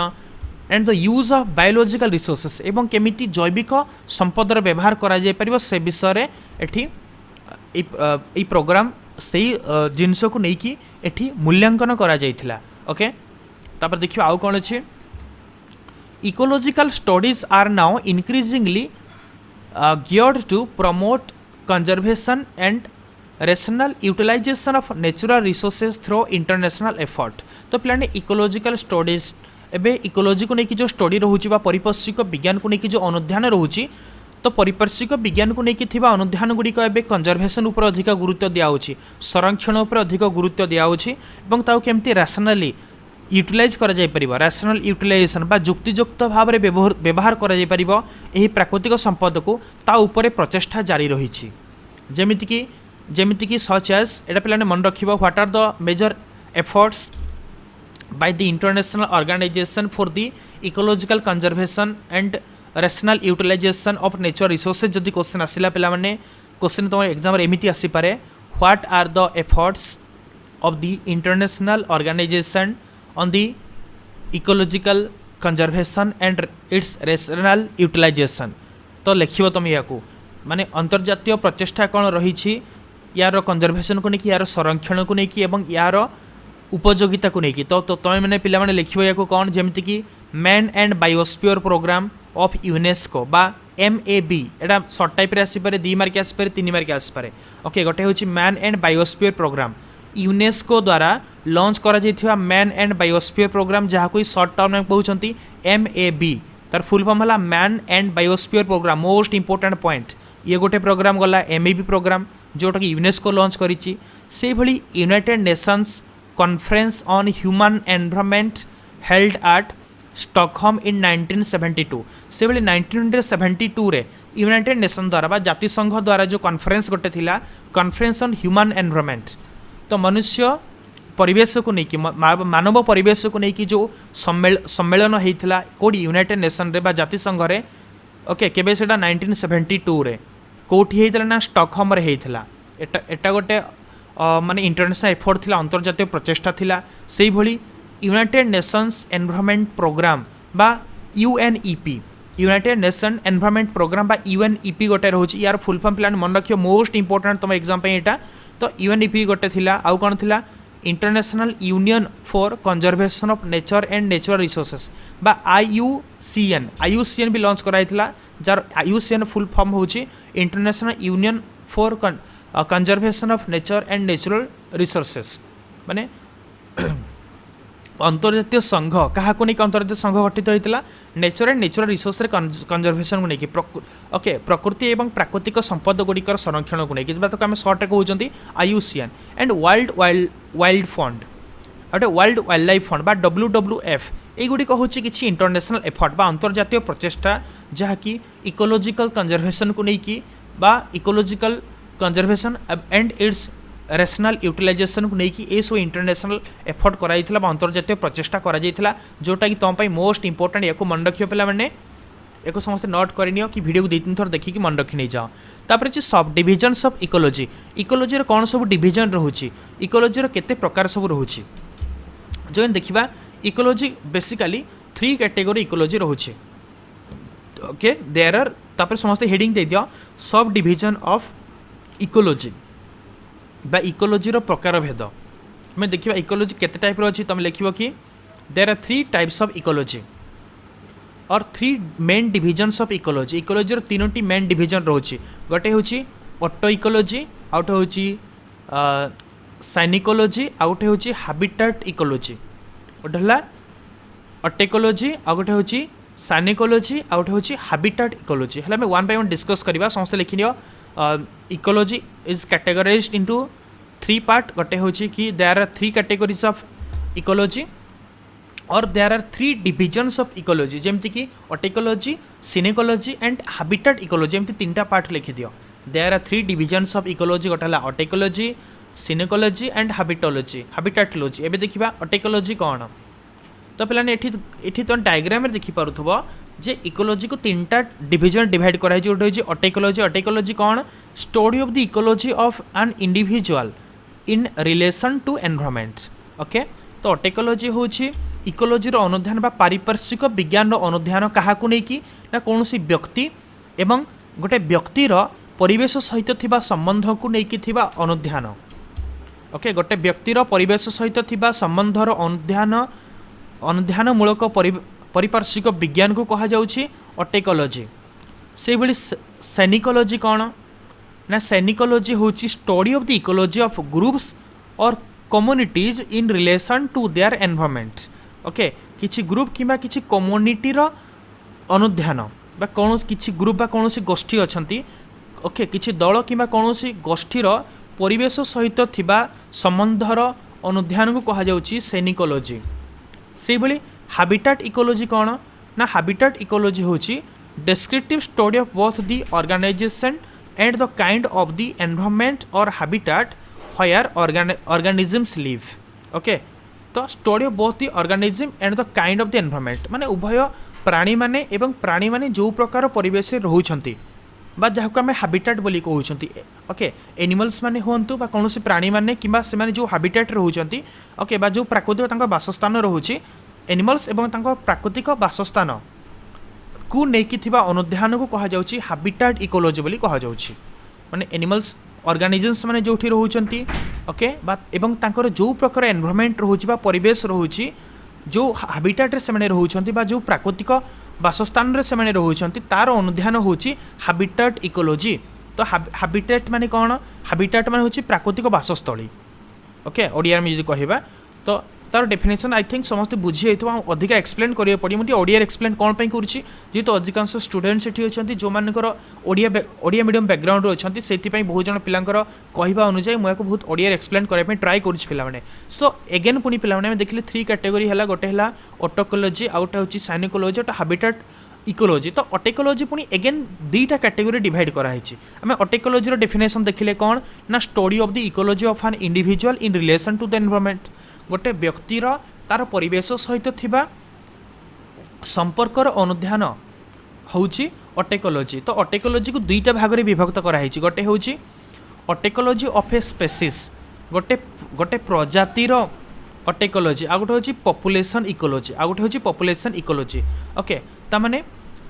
and the use of biological resources एवं केमिति जैविक संपदर व्यवहार करा जाय परिबो से विषय एठी ई प्रोग्राम से जिनस को लेकिन एठी मूल्यांकन करा जायथिला ओके तापर देखियो आउ कोन अछि ecological studies are now increasingly geared to promote conservation and rational utilization of natural resources through international effort तो पिलाने इकोलॉजिकल स्टडीज एबे इकोलॉजी को लेकिन जो स्टडी रोची परिपार्श्विक विज्ञान को लेकिन जो अनुध्यान रोची तो परिपार्श्विक विज्ञान को लेकिन अनुध्यान गुड़िक एवं कंजर्वेशन उपर अधिक गुरुत्व दिखाई संरक्षण उपर अधिक गुरुत्व दिखाई केमती रैशनाली यूटिलाइज करा जाय परिबो रैशनल यूटिलाइजेशन बा जुक्तियुक्त भाव में व्यवहार करा जाय परिबो एही प्राकृतिक संपद को ता उपरे प्रचेष्टा जारी रही जेमिति सच एज एटा पिलाने मन रखिबो what are the major efforts by the international organization for the ecological conservation and rational utilization of nature resources जदि क्वेश्चन आसिला पिला माने क्वेश्चन तुम एग्जाम रे एमिति आसी पारे what are the efforts of the international organisation on the ecological conservation and its rational utilisation तो लिखिबो तुम याकू माने अंतर्जातीय प्रचेष्टा कौन रही यार कंजर्वेशन को लेकिन यार संरक्षण को लेकिन एवं यार उपयोगिता को लेकिन तो तुम मैंने पिला माने लिखिबो याकू कौन जेमति कि man and biosphere programme of UNESCO बा MAB एटा शॉर्ट टाइप रे आसी पारे 2 मार्क आसी पारे 3 मार्क आसी पारे ओके गोटे होची man and biosphere programme UNESCO द्वारा लॉन्च करा जाइथिबा मैन एंड बायोस्फीयर प्रोग्राम जहा कोई शॉर्ट टर्म में कहउछंती MAB तार फुल फॉर्म हला man and biosphere programme most important point ये गोटे प्रोग्राम गला MAB प्रोग्राम जोटा कि यूनेस्को लॉन्च करिछि से भली United Nations conference on human environment held at Stockholm in 1972 से भली 1972 रे यूनाइटेड नेशन द्वारा बा जातिसंघ द्वारा जो कॉन्फ्रेंस गोटे थिला कॉन्फ्रेंस ऑन ह्यूमन एनवायरनमेंट तो मनुष्य परिवेश को लेकिन मानव परिवेश को लेकिन जो सम्मेलन होता कौटी यूनाइटेड नेशन रे बा जातिसंघ रे ओके केबे सेटा 1972 रे कौटी होता ना स्टॉकहोम रे होता एटा गोटे माने इंटरनेशनल एफर्ट थिला अंतर्जातीय प्रचेष्टा थिला सेही भली यूनाइटेड नेशंस एनवायरनमेंट प्रोग्राम बा UNEP United Nation Environment Programme बा UNEP गोटे रोची यार फुल फॉर्म प्लान मन रखियो मोस्ट इंपोर्टेंट तुम एग्जाम पे एटा तो UNEP गोटे थिला आउ कोन थिला international union for conservation of nature and natural resources बा IUCN भी लॉन्च कराइथिला जार IUCN फुल फॉर्म होची international union for conservation of nature and natural resources माने अंतर्जातीय संघ क्या अंतर्जातीय संघ गठित होता nature and natural resource conservation को लेकिन ओके प्रकृति एवं प्राकृतिक संपद गुड़िकर संरक्षण को लेकिन तो आम सर्ट कहते IUCN एंड वाइल्ड फंड गोटे वर्ल्ड वाइल्ड लाइफ फंड बा WWF युड़िक हूँ कि इंटरनेशनल एफर्ट बा अंतर्जातीय प्रचेष्टा जहाँकि इकोलॉजिकल कंजर्वेशन को लेकिन बा ecological conservation and its rational utilisation को लेकिन ये सब इंटरनेशनल एफर्ट कराई अंतर्जातीय प्रचेष्टा करा जोटा कि तुम मोस्ट इंपोर्टेंट या मन रखियो पे मैंने एक समस्त नोट करनी कि वीडियो को 2-3 थर देखिए मन रखी नहीं जाओ तापर सब डिविजन्स ऑफ इकोलॉजी इकोलॉजी कौन सब डिविजन रोचे इकोलॉजी केते प्रकार सब रोचे जो देखा इकोलॉजी बेसिकली 3 कैटेगरी इकोलॉजी रोचे ओके देयर आर तापर समस्त हेडिंग दे दियो सब डिविजन ऑफ इकोलॉजी बा इकोलॉजी प्रकार भेद मैं देखा इकोलॉजी केते टाइप रो अछि तुम लिखिबो कि there are 3 types of ecology or 3 main divisions of ecology ecology 3टी मेन डिविजन रोची गोटे होची ऑटो इकोलॉजी आउटे होची साइनिकोलॉजी आउटे होची हैबिटेट इकोलॉजी गोटे हला ऑटेकोलॉजी आ गोटे होची साइनिकोलॉजी आउटे होची हैबिटेट इकोलॉजी हला मैं वन बाय वन डिस्कस करबा समस्त लिखिनियो ecology is categorized into 3 part गोटे होची कि there are 3 categories of ecology or there are 3 divisions of ecology जेमति कि autecology synecology and habitat ecology एमति 3टा पार्ट लिखि दियो there are 3 divisions of ecology गोटे हला ऑटेकोलॉजी सिनेकोलॉजी एंड हैबिटेटोलॉजी एबे देखिबा ऑटेकोलॉजी कोन तो पिलाने एठी तो डायग्राम रे देखि पारुथबो जे इकोलॉजी को तीनटा डिविजन डिवाइड कराई गोटे हूँ ऑटोइकोलॉजी ऑटोइकोलॉजी कौन study of the ecology of an individual in relation to environment okay तो ऑटोइकोलॉजी हूँ इकोलॉजी अनुधान बा पारिपार्श्विक विज्ञान अनुधान क्या ना कौन व्यक्ति एवं गोटे व्यक्तिर परिवेश सहित थिबा संबंध को लेकिन अनुधान ओके गोटे व्यक्तिर परिवेश सहित थिबा संबंधर अनुधानमूलक पारिपार्श्विक विज्ञान को कहा जाउछि ऑटोइकोलॉजी से भली सैनिकोलॉजी कौन ना सैनिकोलॉजी हूँ study of the ecology of groups or communities in relation to their environment okay किछि ग्रुप किंबा किछि कम्युनिटीर अनुधान बा कौन किछि ग्रुप बा कौन गोष्ठी अछंती ओके किछि दल किंबा कौन गोष्ठीर परिवेश सहित थिबा संबंधर अनुधान को कहा जाउछि सैनिकोलॉजी से भली हैबिटेट इकोलॉजी कौन ना हैबिटेट इकोलॉजी होची descriptive study of both the organization and the kind of the environment or habitat where organisms live okay तो study of both the organism and the kind of the environment माने उभय प्राणी माने एवं प्राणी माने जो प्रकार परिवेश रहउछंती बा जहाँ आम हैबिटेट बोली कहते ओके एनिमल्स माने हुंतु बा कौन प्राणी माने किंबा से माने जो हैबिटेट रहउछंती ओके बा जो प्राकृतिक तांका वासस्थान रहउछि एनिमल्स एवं तांका प्राकृतिक वासस्थान को नेकी थिबा अनुधान को कहा जाउछि हैबिटेट इकोलॉजी बोली कहा जाउछि माने एनिमल्स ऑर्गेनिजम्स माने जोठी रहउछंती ओके बा एवं तांकर जो प्रकार एनवायरनमेंट रहउछि बा परिवेश रहउछि जो हैबिटेट रे से माने रहउछंती बा जो प्राकृतिक वासस्थान रे से माने रहउछंती तार अनुधान होछि हैबिटेट इकोलॉजी तो हैबिटेट माने कौन हैबिटेट माने होछि प्राकृतिक वासस्थली ओके ओडिया में यदि कहबा तो तार डेफिनेशन आई थिंक समस्त बुझी जाइए अधिक एक्सप्लेन करिया पड़ी मुझे ओडिया एक्सप्लेन कौन पे करुँची जेहेतु अधिकांश स्टूडेंट्स ये अच्छा जो मानकर ओडिया मीडियम बैकग्राउंड अच्छा से बहुत जन पिलांकर कहवा अनुसार मुझे बहुत ओडिया एक्सप्लेन करने ट्राए करुँच पे सो एगेन पुणी पे देखिले 3 कैटेगरी है गोटे है ऑटोइकोलॉजी आउ गोटे हूँ साइनिकोलॉजी गोटे हैबिटेट इकोलॉजी तो ऑटोइकोलॉजी पुणी एगेन 2टा कैटेगरी डिवाइड कराई आम ऑटोइकोलॉजी डेफिनेशन देखिले कौन ना study of the ecology of an individual in relation to the environment गोटे व्यक्तिर तार परिवेश सहित थिबा संपर्कर अनुधान होउची ऑटोइकोलॉजी तो ऑटोइकोलॉजी को 2टा भाग में विभक्त कराई गोटे होउची ऑटोइकोलॉजी ऑफ ए स्पेसीज गोटे गोटे प्रजातिर ऑटोइकोलॉजी आ गोटे होउची पॉपुलेशन इकोलॉजी आ गोटे होउची पॉपुलेशन इकोलॉजी ओके ता माने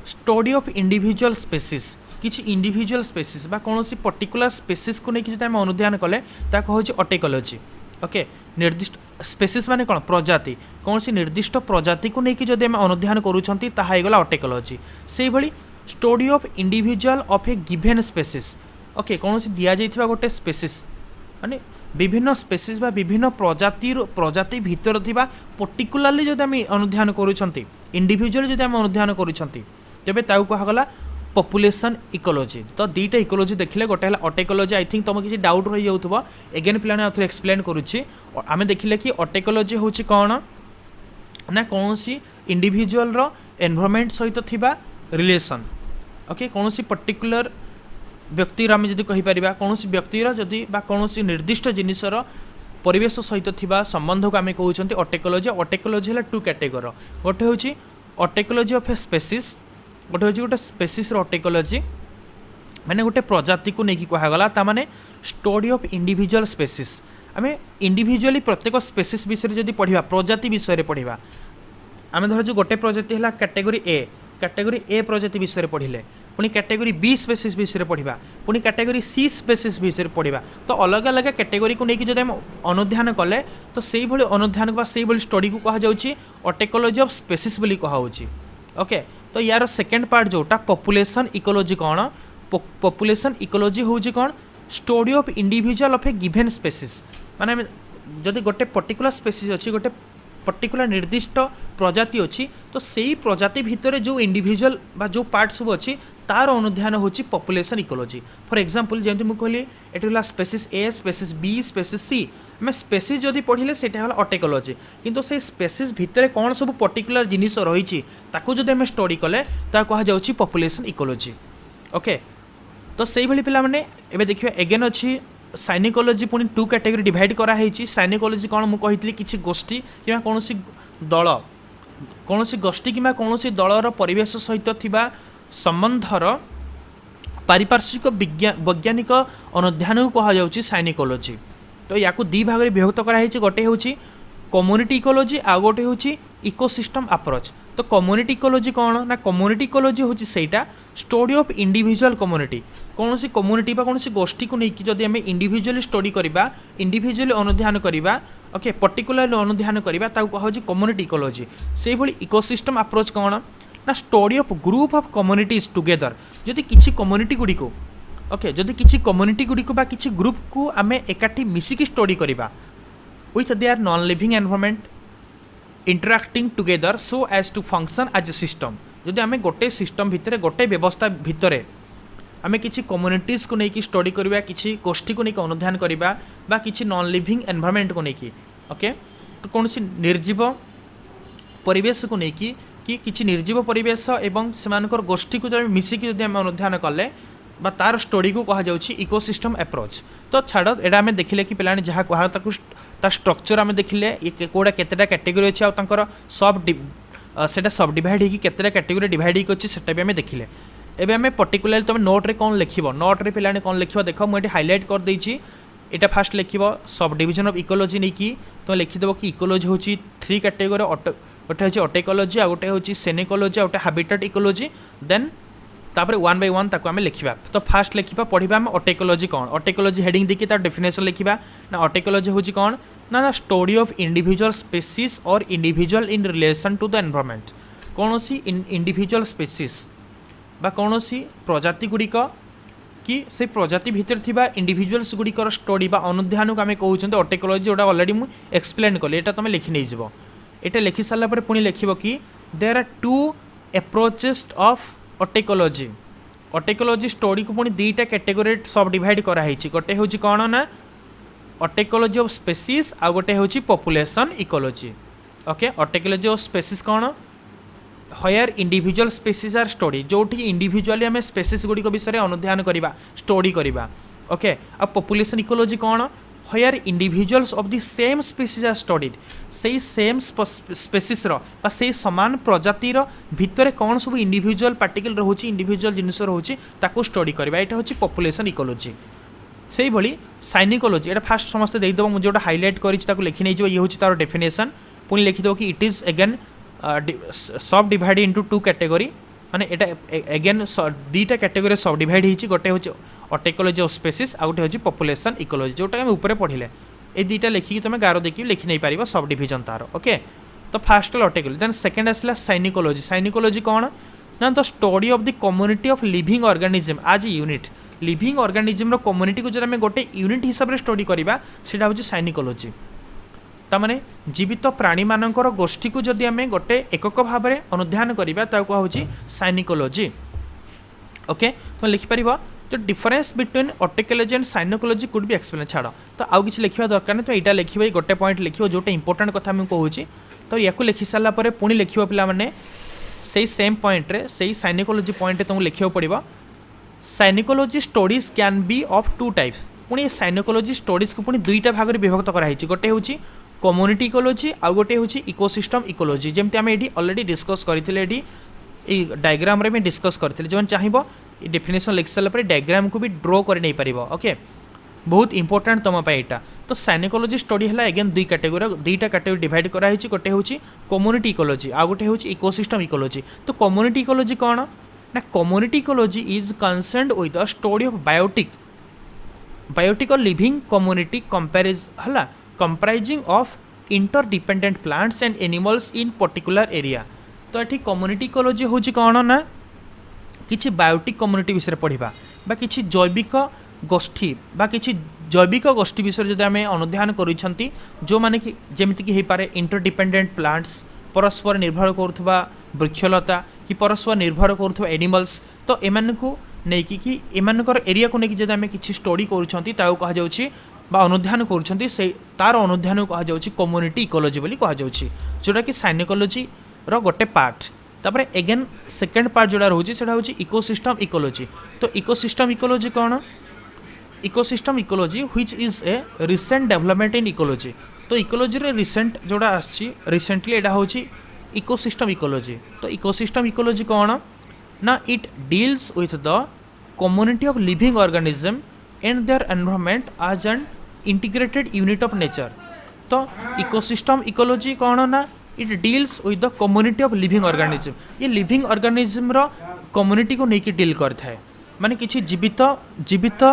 स्टडी ऑफ इंडिविजुअल स्पेसीज किछि इंडिविजुअल स्पेसीज बा कोनोसी पर्टिकुलर स्पेसीज को नै कि जता हम अनुधान कले ता कहउची ऑटोइकोलॉजी ओके निर्दिष्ट स्पेसीज माने कौन प्रजाति कौन सी निर्दिष्ट प्रजाति को लेकिन जब आम अनुधान करूँगी तागला ऑटोइकोलॉजी से भली study of individual of A given species okay कौन सी दि जाइथिबा गोटे स्पेसीज माने विभिन्न स्पेसीज बा विभिन्न प्रजाति भितर थिबा पर्टिकुलारली जब आम अनुधान करूँगी इंडिविजुअल जब आम अनुधान करूँगी तेबे ताऊ कहगला पॉपुलेशन इकोलॉजी तो 2टा इकोलॉजी देखिले गोटे है ऑटोइकोलॉजी आई थिंक तुम किसी डाउट रही जाउथबो एगेन पिलाने आउथरे एक्सप्लेन करूछि आमे देखिले कि ऑटोइकोलॉजी होछि कौन ना कौन सी इंडिविजुअल रो एनवायरनमेंट सहित थिबा रिलेशन ओके कौन सी पर्टिकुलर व्यक्तिर आमे जदि कहि परिबा कौन सी व्यक्तिर जदि बा कौन सी निर्दिष्ट जिनिसर परिवेश सहित थिबा संबंध को आमे कहउछंती ऑटोइकोलॉजी ऑटोइकोलॉजी हला 2 कैटेगरी गोटे होछि ऑटोइकोलॉजी ऑफ ए स्पेसीज गोटे हूँ गोटे स्पेसीस ऑटोइकोलॉजी माने गोटे प्रजाति को लेकिन कहगला ताने स्टडी ऑफ इंडिविजुअल स्पेसीस आम इंडिविजुअली प्रत्येक स्पेसीस विषय जब पढ़ा प्रजाति विषय पढ़ा आम धर जो गोटे प्रजाति है कैटेगरी ए प्रजाति विषय पढ़ले पुणी कैटेगरी बी स्पेसीस विषय पढ़ा पुणी कैटेगरी सी स्पेसीस विषय पढ़ा तो अलग अलग कैटेगरी को लेकिन जब अनुधान कले तो से अनुधान से स्टडी को कह जाउछि ऑटोइकोलॉजी ऑफ स्पेसीस बोली कहाउछि ओके तो यार सेकेंड पार्ट जोटा पॉपुलेशन इकोलॉजी कौन पॉपुलेशन इकोलॉजी हूँ कौन study of individual of A given species माने जदि गोटे पर्टिकुलर स्पेसीज अच्छी गोटे पर्टिकुलर निर्दिष्ट प्रजाति अच्छी तो सेही प्रजाति भितर जो इंडिविजुअल बा जो पार्ट सब अच्छी तार अनुधान होची पॉपुलेशन इकोलॉजी फॉर एग्जांपल जमती मुझे कहली एटा species a species B species सी आम स्पेसीज जदि पढ़ले से ऑटोइकोलॉजी किंतु से स्पेसीज भितर कौन सब पर्टिकुलर जिनिस रही जदि आम स्टडी कले कह जाउछि पॉपुलेशन इकोलॉजी ओके तो से भाई पिला माने एबे देखिए एगेन अच्छी साइनिकोलॉजी पुणी 2 कैटेगरी डिवाइड कराई साइनिकोलॉजी कौन मुझे कही किसी गोष्ठी कि कौन दल कौन सी गोष्ठी कि कौन सी दलर परिवेश सहित थिबा संबंधर पारिपार्श्विक वैज्ञानिक अनुध्यान को कह जाउछि साइनिकोलॉजी। तो या दी भाग में विभक्त कराई गोटे हूँ कम्युनिटी इकोलॉजी आ गोटे हूँ इकोसिस्टम अप्रोच। तो कम्युनिटी इकोलॉजी कौन ना कम्युनिटी इकोलॉजी हूँ सेटा स्टडी ऑफ इंडिविजुअल कम्युनिटी। कौन सी कम्युनिटी कौन सी गोष्ठी को लेकिन जब आम इंडिविजुअली स्टडी करवा इंडिविजुअली अनुध्यान करवा ओके पर्टिकुलरली अनुध्यान करवा कहुँ कम्युनिटी इकोलॉजी। से भली इकोसिस्टम अप्रोच कौन ना study of group of communities together. जदि किसी कम्युनिटी गुड़ी को ओके जदि किसी कम्युनिटी गुड़ी को किसी ग्रुप को आम एकाठी मिसिकी स्टडी करवा with their non living environment interacting together so as to function as a system. जदि आम गोटे सिस्टम भितर गोटे व्यवस्था भितर आम किसी कम्युनिटीज को लेकिन स्टडी करवा किसी गोष्ठी को लेकिन अनुध्यान करवा बा किसी नॉन लिविंग एनवायरनमेंट को लेकिन ओके तो कौन सी निर्जीव परिवेश को लेकिन कि किसी निर्जीव परिवेश एवं सेमानकर गोष्ठी को जब मिसिकी जब आम अनुध्यान कले बा तार स्टोरी को कहा जाउछि इकोसिस्टम अप्रोच। तो छाड़ एटा आम देखिले कि पिलाने जहाँ कहा ता स्ट्रक्चर आम देखिले ये कोड़ा केतेटा कैटेगरी अच्छी आर सब सेटा सब डिवाइड होगी केतेटा कैटेगरी डिवाइड होगी अच्छी सेटा भी आम देखिले। एबे आम पर्टिकुलरली तुम नोट्रे कौन लिखब नोट्रे पिलाने कौन लिखब देख मुझे हाइलाइट कर देछि। एटा फास्ट लिखब सब डिविजन ऑफ इकोलॉजी नहीं कि तुम लिखिदेव कि इकोलॉजी हूँ 3 कैटेगरी गोटे हूँ ऑटेकोलॉजी आ गोटे हूँ सेनेकोलॉजी आ गोटे हैबिटेट इकोलॉजी देन तापर 1 by 1 ताको आमे लिखिबा। तो फास्ट लिखिबा पढ़िबा हम ऑटेकोलॉजी कौन ऑटेकोलॉजी हेडिंग देखि तार डेफिनेशन लिखिबा ना ऑटेकोलॉजी होची कौन ना स्टडी ऑफ इंडिविजुअल स्पीसीज और individual in relation to the environment. कौन सी इंडिविजुअल स्पीसीज बा कौन सी प्रजाति गुड़िक कि से प्रजाति भितर थिबा इंडिविजुअल्स गुड़िकर स्टडी बा अनुध्यान को आमे कहउछन्ते ऑटेकोलॉजी जोटा ऑलरेडी मु एक्सप्लेन कले एटा तुम लिखि नै जिवो। एटा लिखि साला पर पुनी लिखिबो कि there are 2 approaches of autecology. Autecology story को पुणी 2टा कैटेगरी सब डिवाइड कराई गोटे हूँ कौन ना ऑटेकोलॉजी ऑफ स्पेसीज आ गोटे हूँ population ecology. Okay autecology of species कौन here individual species are study जोटी इंडिविजुअली आम स्पेसीज गुड़ी विषय अनुध्यान करवा स्टडी करवा। ओके आ पॉपुलेशन इकोलॉजी कौन here individuals of the same species are studied से सेम स्पेसीस से समान प्रजातिर भितर कौन सब इंडिविजुअल पार्टिकल रोचे इंडिविजुअल जिनस रोचे ताको स्टडी करवा। यहाँ हूँ पॉपुलेशन इकोलॉजी। से भली साइनिकोलॉजी एटा फास्ट समस्त देदेव मुझे जोटा हाइलाइट कर लिखी नहीं ये हूँ तार डेफिनेशन पुणी लिखिदेव कि इट इज अगेन सब डिवाइड इनटू 2 कैटेगरी माने एटा अगेन 2टा कैटेगरी सब डिवाइड होती गोटे हूँ ऑटेकोलॉजी ऑफ स्पेसीज आ गोटे हूँ पॉपुलेशन इकोलॉजी जोटा आम ऊपर पढ़िले ए 2टा लिखिकी तुम गार देखिए लिखि नहीं पार सब डिविजन तार। ओके तो फास्ट ऑटेकोलॉजी देन सेकेंड आसला साइनिकोलॉजी। साइनिकोलॉजी कौन ना the study of the community of living organism आज यूनिट लिविंग ऑर्गेनिज्म कम्युनिटी को जब आम गोटे यूनिट हिसाब से स्टडी करवा सेटा हूँ साइनिकोलॉजी। तामाने जीवित प्राणी मानकर गोष्ठी को जदि आम गोटे एकक भाव में अनुध्यान करवा ताको हूँ साइनिकोलॉजी। ओके तो लिखिपर तो difference between autecology and synecology could be explain छाड़ तो आउ किसी लिखा दरकार नहीं। तो यहाँ लिखे गोटे पॉइंट लिख जोटा इंपोर्टाट कथा मुझे कहूँ तो या लिखि सारा पुणी लिख पाने से सेम पॉइंट रे से साइनिकोलॉजी पॉइंट तुमको लिखा पड़ो synecology studies can be of 2 types. पुणी साइनिकोलॉजी स्टडीज को पुणी 2टा भाग में विभक्त कराई गोटे हूँ कम्युनिटी इकोलॉजी आ गोटे हूँ इकोसिस्टम इकोलॉजी जमती आम ये ऑलरेडी डिस्कस करते डायग्राम में डिस्कस करते जो चाहिए डेफिनेशन लिख सारापर डायग्राम को भी ड्रॉ कर नहीं पार। ओके बहुत इंपोर्टेंट तुम यहाँ तो साइनिकोलॉजी स्टडी है अगेन 2 कैटेगरी डिवाइड कराई गोटे हूँ कम्युनिटी इकोलॉजी आ गोटे हूँ इकोसिस्टम इकोलॉजी। तो कम्युनिटी इकोलॉजी कौन ना community ecology is concerned with the study of biotic और लिविंग कम्युनिटी कंपेरिज है comprising of interdependent plants and animals in particular area. तो ये कम्युनिटी इकोलॉजी हूँ कौन ना किसी बायोटिक कम्युनिटी विषय पढ़ा बा किसी जैविक गोष्ठी बा किसी जैविक गोष्ठी विषय जब आम अनुध्यान कर जो मैंने कि जमीक हो पारे इंटरडिपेंडेंट प्लांट्स परस्पर निर्भर करुवा वृक्षलता कि परस्पर निर्भर करुवा एनिमल्स तो एमान को लेकिन कि एमानकर एरिया को लेकिन जब आम कि स्टडी कह अनुध्यान कर तार अनुध्यान को कह कम्युनिटी इकोलॉजी बोली कह जोटा कि साइनिकोलॉजी रो गोटे पार्ट। तापर एगेन सेकेंड पार्ट जोड़ा रोचे से हूँ इकोसिस्टम इकोलॉजी। तो इकोसिस्टम इकोलॉजी कौन ecosystem ecology which is a recent development in ecology. तो इकोलॉजी रे रिसेंट जोड़ा आछि रिसेंटली एटा हूँ इकोसिस्टम इकोलॉजी। तो इकोसिस्टम इकोलॉजी कौन ना it deals with the community of living organism and their environment as an integrated unit of nature. तो इकोसिस्टम इकोलॉजी कौन ना it deals with the community of living organism. ये living organism रो community को लेकिन deal करता है माने किसी जीवित जीवित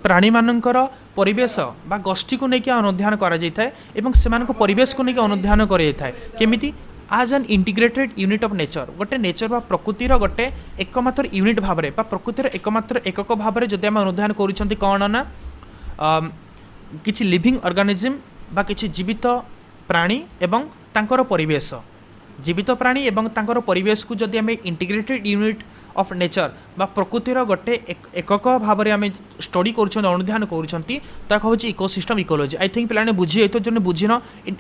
प्राणी मानकर परिवेश बा गोष्ठी को लेकिन अनुधान करा जायଥାଏ एवं सेमान को परिवेश को लेकिन अनुधान कराଯାଇଥାଏ केमिति आज N integrated unit of nature गोटे नेचर बा प्रकृतिर गोटे एकमात्र यूनिट भाव में प्रकृतिर एकमात्र एकक भाव में जदि आम अनुधान करुँच कौन ना किसी लिविंग ऑर्गेनिज्म बा किसी जीवित प्राणी एवं तांकर परिवेश जीवित प्राणी एवं तांकर परिवेश को जदि आम इंटीग्रेटेड यूनिट ऑफ नेचर बा प्रकृतिर गोटे एकक भाव में आम स्टडी कर अनुधान कर इकोसिस्टम इकोलॉजी। आई थिंक पे बुझी तो जो बुझीन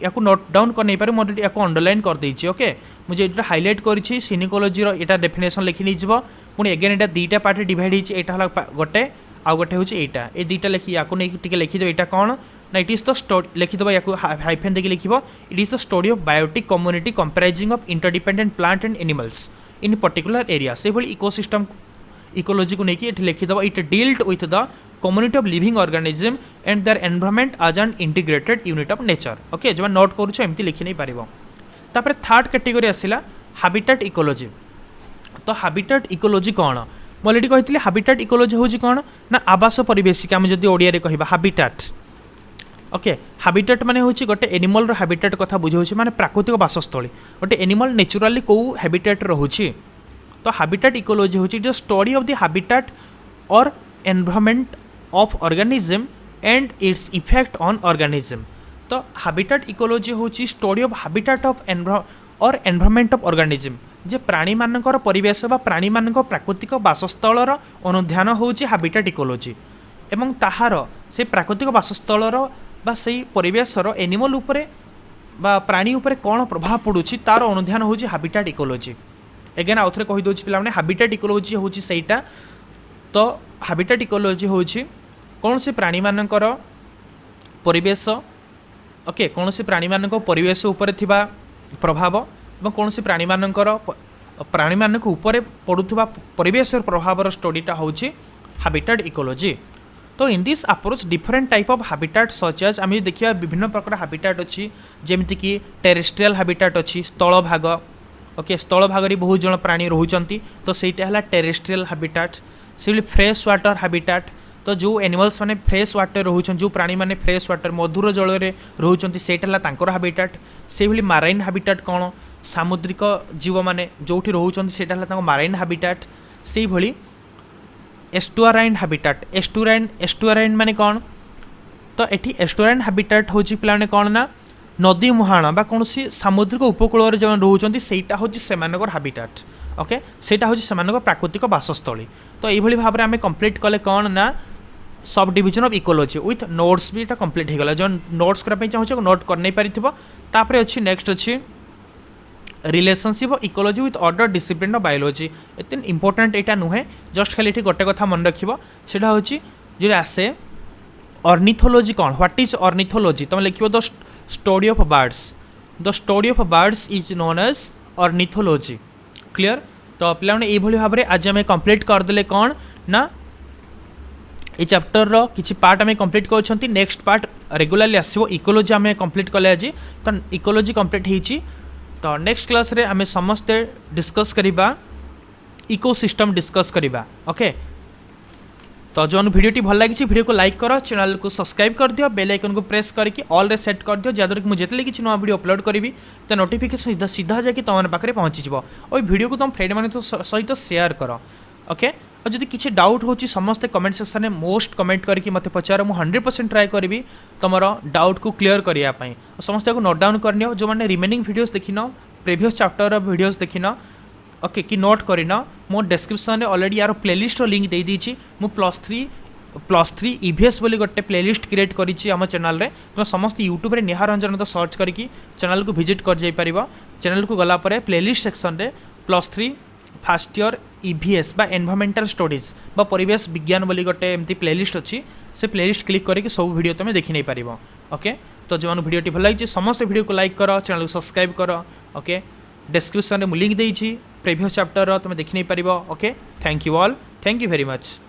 या नोट डाउन कर नहीं पारे मोटे अंडरलाइन कर देछि। ओके मुझे ये हाईलाइट करी सिनिकोलॉजी यहाँ डेफिनेशन लिखी नहीं पुणी एगेन यहाँ दुईटा पार्ट डिवाइड होती है गोटे आउ गोटे हूँ यहाँ ये दुईटा लिखी या नहीं लिखिद यहाँ कौन ना इट इज द स्टडी लिखिद या हाइफेन देखिए लिख it is the study of biotic community comprising of interdependent plant and animals in particular area से भाई इकोसिस्टम इकोलॉजी को लेकिन ये लिखिद it dealt with the community of living organism and their environment as an integrated unit of nature. Okay जो note करूँ एमती लिखि नहीं पार। तापर थर्ड कैटेगरी आसला हैबिटेट इकोलॉजी। तो हैबिटेट इकोलॉजी कौन मुझे कहती हैबिटेट इकोलॉजी हूँ कौन ना आवास परिवेशिका आम जब ओडिया कह हैबिटेट। ओके हैबिटेट माने होची गोटे एनिमल रो हैबिटेट कथा बुझाउछि माने प्राकृतिक वासस्थली गोटे एनिमल नेचुराली को हैबिटेट रहुछि। तो हैबिटेट इकोलॉजी होची जो स्टडी ऑफ द हैबिटेट और environment of organism and its effect on organism. तो हैबिटेट इकोलॉजी होची स्टडी ऑफ हैबिटेट ऑफ और एनवायरनमेंट ऑफ ऑर्गेनिज्म जे प्राणी मानकर परिवेश बा प्राणी मानक प्राकृतिक वासस्थलर अनुध्यान होची हैबिटेट इकोलॉजी एवं ताहार से प्राकृतिक वासस्थलर बा सही परिवेशर एनिमल उपरे बा प्राणी उपरे कौन प्रभाव पड़ुछि तार अनुध्यान होची हैबिटेट इकोलॉजी। एगेन आउ थे कहि दोछि पिला माने हैबिटेट इकोलॉजी होची सेटा। तो हैबिटेट इकोलॉजी होची कौन से प्राणी मानकर परिवेश ओके कौन से प्राणी मानक परिवेश उपरे थिबा प्रभाव एवं कौन से प्राणी मानकर प्राणी मानक उपरे पड़ुथिबा परिवेश प्रभावर स्टडीटा होची हैबिटेट इकोलॉजी। तो in this approach different type of habitat such as आम देखिए विभिन्न प्रकार हैबिटेट अच्छी जमीती कि टेरेस्ट्रियल हैबिटेट अच्छी स्थल भाग। ओके स्थल भाग बहुत जन प्राणी रोचंती तो सहीटा है टेरेस्ट्रियल हैबिटेट। से फ्रेश वाटर हैबिटेट तो जो एनिमल्स माने फ्रेश वाटर रोचन जो प्राणी माने फ्रेश वाटर मधुर जल में रोचंती सेटा तांकर हैबिटेट। से भाई माराइन हैबिटेट कौन सामुद्रिक जीव माने जोठी रोचंती सेटा है माराइन हैबिटेट। से भली एस्टुआराइन हैबिटेट एस्टुआराइन माने कौन तो ये एस्टुआराइन हैबिटेट हूँ पे कौन ना नदी मुहाण बा कौन सामुद्रिक उपकूल जो रोचंती सेटा हूँ से हैबिटेट। ओके सेटा हूँ से प्राकृतिक वासस्थली। तो ये भाव में आम कंप्लीट कले कौन ना sub division of ecology with notes भी कंप्लीट होगा जो नोट्स करने चाहूँ नोट कर नहीं पार। अच्छी नेक्स्ट अच्छी relationship of ecology with other discipline of biology एत इंपोर्टेंट यहाँ नुहे जस्ट खाली ये गोटे कथा मन रखा सेटा हूँ जो आसे ऑर्निथोलॉजी कौन व्हाट इज ऑर्निथोलॉजी तुम लिख the study of birds is known as ornithology. Clear. तो पे भाव में आज आम कंप्लीट करदे कौन ना ये चैप्टर रो किछि पार्ट आम कंप्लीट कर नेक्स्ट पार्ट रेगुलारली आसो इकोलॉजी आम कंप्लीट कले आज। तो इकोलॉजी कंप्लीट होती तो नेक्स्ट क्लास रे आमे समस्ते डिस्कस करिबा इकोसिस्टम डिस्कस करिबा। ओके तो जो वीडियो भल लगी वीडियो को लाइक करो चैनल को सब्सक्राइब कर दियो बेल आइकन को प्रेस करके ऑल रे सेट कर दियो जहाँद्वारा कि मुझे जितने किसी नुआ वीडियो अपलोड करी तो नोटिफिकेशन सीधा जाकि तुम पाखे पहुँची और वीडियो को तुम फ्रेंड मान सहित शेयर कर। ओके और जब किसी डाउट हो समस्ते कमेंट सेक्शन में मोस्ट कमेंट करके मत पचार मु 100% ट्राए करी तुम डाउट को क्लीयर करने समस्त को नोट डाउन करनी जो मैंने रिमेनिंग वीडियोस देखिन प्रीवियस चैप्टर वीडियोस देखिन ओके कि नोट करना मो डिस्क्रिप्शन में ऑलरेडी यार प्लेलिस्ट लिंक दे दीची मु +3 EVS बोली गोटे प्लेलिस्ट क्रिएट करी आम चैनल रे तुम समस्त यूट्यूब रे निहार रंजन तो सर्च करके चैनल को विजिट कर जाई परिबा। चैनल को गला परे प्लेलिस्ट सेक्शन रे +3 फर्स्ट ईयर EVS बा एनवायरमेंटल स्टडीज बा परिवेश विज्ञान बोली गोटे एमती प्लेलिस्ट अच्छी से प्लेलिस्ट क्लिक करके सब वीडियो तुम देखि नहीं पारिबो। ओके तो जो वीडियो भल लगी समस्त वीडियो को लाइक करो चैनल को सब्सक्राइब करो। ओके डिस्क्रिप्शन में लिंक देइछि प्रीवियस चैप्टर तुम देखि नहीं पारिबो। Okay, thank you all, thank you very much.